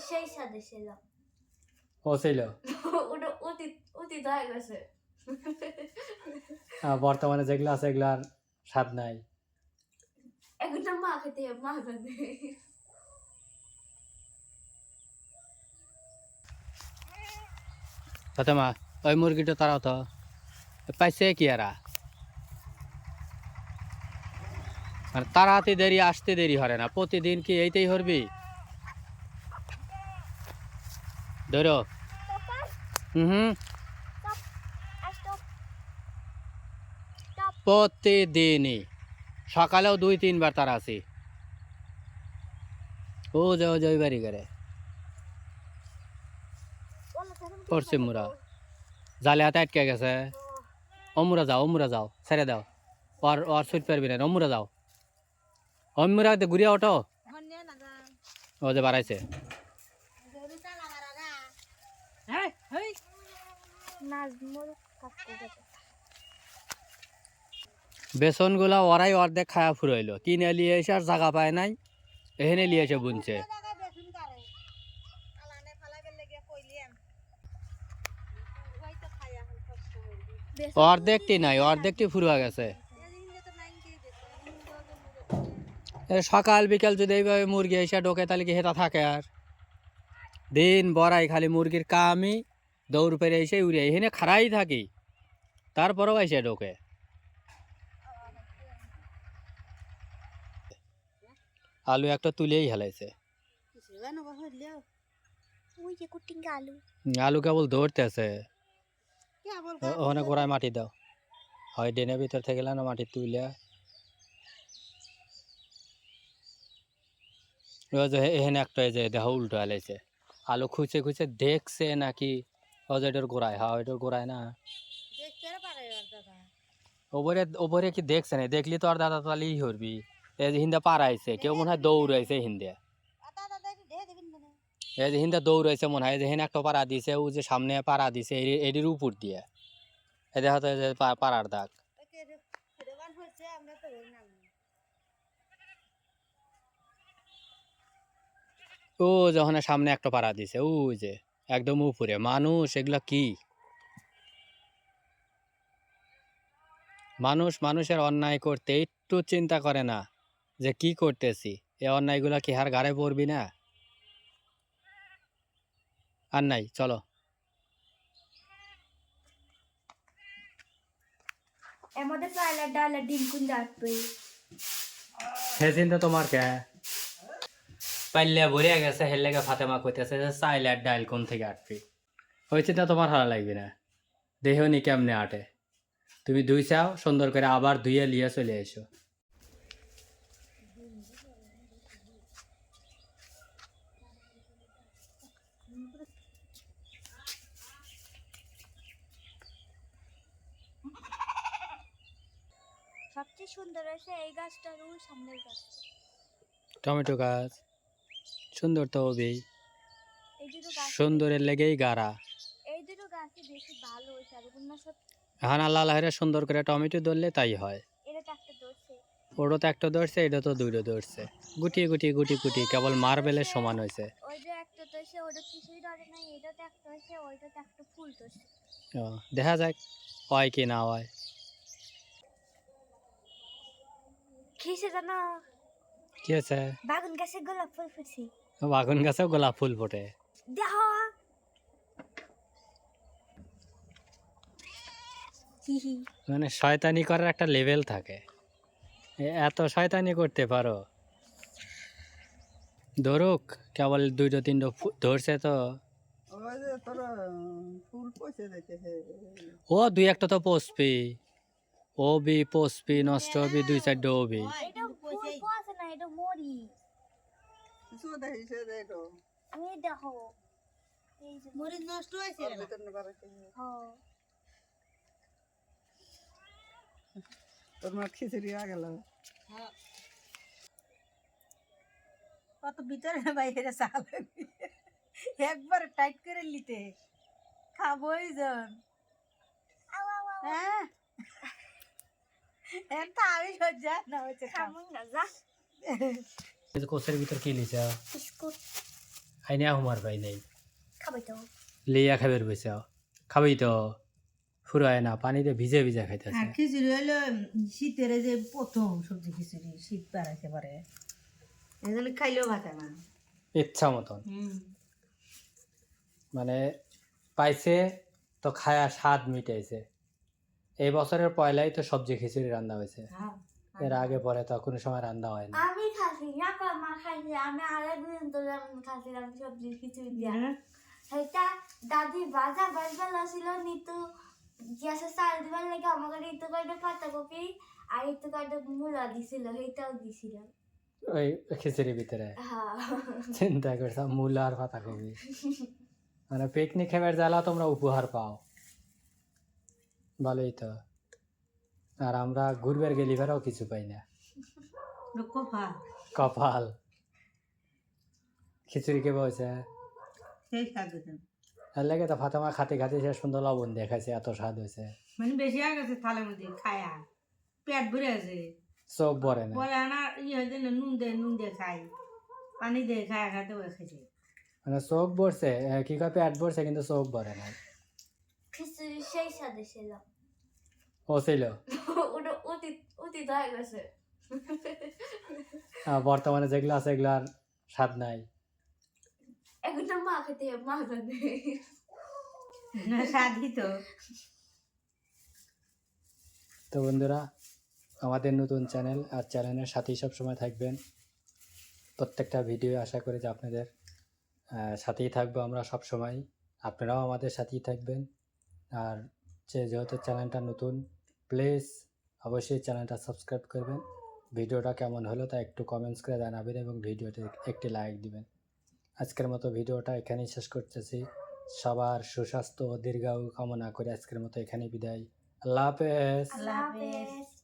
সেই সাথে ছিলাম ও ছিল ওটা অতীত অতীত হয়ে গেছে বর্তমানে যেগুলো আছে এগুলো আর স্বাদ নাই এখন না মা খেতে মা খাবে ফাতেমা ওই মুরগিটা তারাও তো পাইছে কি এরা মানে তাড়াতে দেরি আসতে দেরি হরে না প্রতিদিন কি এইটাই হরবি ধরো হুম প্রতিদিনই সকালেও 2-3 বার তারা আছি ও যাও যাই বাড়ি করে পড়ছে মুরা জালে হাতে আটকে গেছে অমুরা যাও ছেড়ে দাও আর সুইট পারবি না অমুরা যাও অমুরা ঘুরিয়া ওঠো ও যে বাড়াইছে বেসন গুলা ওরাই অর্ধেক খায়া ফুরাইলো কিনে লিয়ে এসে আর জায়গা পায় নাই এখানে লিয়ে এসে বুনছে অর্ধেকটি নাই অর্ধেকটি ফুরুয়া গেছে সকাল বিকাল যদি এইভাবে মুরগি এসে ঢোকে তাহলে কি হেতা থাকে আর দিন বড়াই খালি মুরগির কামই দৌড় পেরে এসে উড়ে এখানে খাড়াই থাকি তারপরেও এসে ঢোকে আলু একটা তুলেই হেলাইছে আলু কেবল ধরতেছে ওখানে গোড়ায় মাটি দাও হয় ডেনের ভিতর থেকে না মাটি তুলে এখানে একটা যে দেহ উল্টো হেলাইছে আলু খুঁজে খুঁজে দেখছে নাকি অজয়টার গোড়ায় হ্যাঁ ওইটার গোড়ায় না ওপরে ওপরে কি দেখছে না দেখলি তো আর দাদা তাহলেই হরবি এই যে হিন্দা পাড়াইছে কেউ মনে হয় দৌড়াইছে হিন্দে এই যে হিন্দা দৌড়াইছে মনে হয় যে হেন একটা পাড়া দিছে ও যে সামনে পাড়া দিছে এটির উপর দিয়ে এই দেখা তো যে পাড়ার দাগ ও যখন সামনে একটা পাড়া দিছে ও যে একদম উপরে মানুষ এগুলা কি মানুষের অন্যায় করতে একটু চিন্তা করে না যে কি করতেছি এই অন্যায়গুলা কি হার ঘাড়ে পড়বি না আর নাই চলো আমাদের পাইলার ডালের ডিম কোন যাবে হে চিন্তা তোমার কে পাইলে ভরিয়া গেছে হের লেগে ফাতেমা কইতেছে যে চাইলার ডাইল কোন থেকে আটবি ওই চিন্তা তোমার ভালো লাগবে না দেহ নি কেমনে আটে তুমি ধুই চাও সুন্দর করে আবার ধুয়ে লিয়ে চলে এসো সবচেয়ে সুন্দর আছে এই গাছটার ওই সামনের গাছ টমেটো গাছ সুন্দর তো হবেই এই দুটো গাছ সুন্দরের লেগেই গাড়া এই দুটো গাছই বেশি ভালো হয়েছে আর অন্য সব এখন আল্লাহ লাহেরা সুন্দর করে টমেটো ধরলে তাই হয় এটা তো একটা ধরছে ওটা তো একটা ধরছে এটা তো দুইটা ধরছে গুটিয়ে গুটিয়ে কেবল মার্বেলের সমান হয়েছে ওই যে একটা ধরছে ওটা কিছুই ধরে নাই এটা তো একটা হয়েছে ওইটা তো একটা ফুল ধরছে ও দেখা যাক হয় কি না হয় কিসে জানো কি আছে বাগান গাছে গোলাপ ফুল ফুটছে বাগান গাছেও গোলাপ ফুল ফোটে দেখো মানে শয়তানি করার একটা লেভেল থাকে এত শয়তানি করতে পারো ধরুক কেবল 2-3টা ধরছে তো ও 2-1টা তো পচবি ও বি পচবি নষ্ট হবি 2-4টা হবি এটা ফুল পচে না এটা মরি আমি দেখো এই যে মরি নষ্ট হয়েছে হ্যাঁ তোর মা খিচুড়ি আ গেল কত ভিতরে বাইরে চাল একবার টাইট করে নিতে খাবোই জন হ্যাঁ এটা আমি সজ্জা না হচ্ছে খাবো না যা কোষের ভিতর কি লিছে বিস্কুট আইনে হুমার পাই নেই খাবে তো লিয়া খাবার বসে খাবি তো ফুরায় না পানিতে ভিজে ভিজে খাইতেছে আর খিচুড়ি হইলো শীতের এই যে প্রথম সবজি খিচুড়ি শীত বাড়াইতে পারে এই জন্য খাইলেও ভাতে না ইচ্ছা মতন মানে পাইছে তো খায়া স্বাদ মিটাইছে এই বছরের পয়লাই তো সবজি খিচুড়ি রান্না হয়েছে এর আগে পরে তো কোনো সময় রান্না হয় না আমি খাসি না মা খাইছি আমি আরেকদিন তোলে আমি খাসিলাম সবজি খিচুড়ি দিয়া সেটা দাদি বাজবেলা ছিল নিতু গ্যাসে চাল দিবার লাগে আমাকে একটু করে পাতাকপি আর একটু করে মূলা দিছিল সেইটাও দিছিলাম ওই খিচুড়ির ভিতরে হ্যাঁ চিন্তা করছিলাম মূলা আর পাতাকপি মানে পিকনিক খাবার জ্বালা তোমরা উপহার পাও ভালোই তো আর আমরা ঘুরবার গেলি বেড়াও কিছু পাই না কফা কপাল খিচুড়ি কে বলছে সেই স্বাদ হয়েছে আর লাগে তো ফাতেমা খাতে খাতে শেষ সুন্দর লবণ দেখাইছে এত স্বাদ হয়েছে মানে বেশি হয়ে গেছে থালের মধ্যে খায়া পেট ভরে আছে চোখ ভরে না পরে আনা হয়েছে না নুন দিয়ে খাই পানি দিয়ে খায়া খাতে ওই খাইছে মানে চোখ ভরছে কি কয় পেট ভরছে কিন্তু চোখ ভরে না খিচুড়ি সেই স্বাদে ছিল ও ছিল ওটা অতীত হয়ে গেছে বর্তমানে যেগুলো আছে এগুলো আর স্বাদ নাই এখন তো মা খেতে মা জানে না স্বাদই তো তো বন্ধুরা আমাদের নতুন চ্যানেল আর চ্যানেলের সাথেই সবসময় থাকবেন প্রত্যেকটা ভিডিও আশা করি যে আপনাদের সাথেই থাকবো আমরা সব সময় আপনারাও আমাদের সাথেই থাকবেন আর যেহেতু চ্যানেলটা নতুন প্লিজ অবশ্যই চ্যানেলটা সাবস্ক্রাইব করবেন ভিডিওটা কেমন হলো তা একটু কমেন্টস করে জানাবেন এবং ভিডিওতে একটি লাইক দিবেন আজকের মতো ভিডিওটা এখানেই শেষ করতেছি সবার সুস্বাস্থ্য ও দীর্ঘায়ু কামনা করে আজকের মতো এখানেই বিদায় আল্লাহ হাফেজ আল্লাহ হাফেজ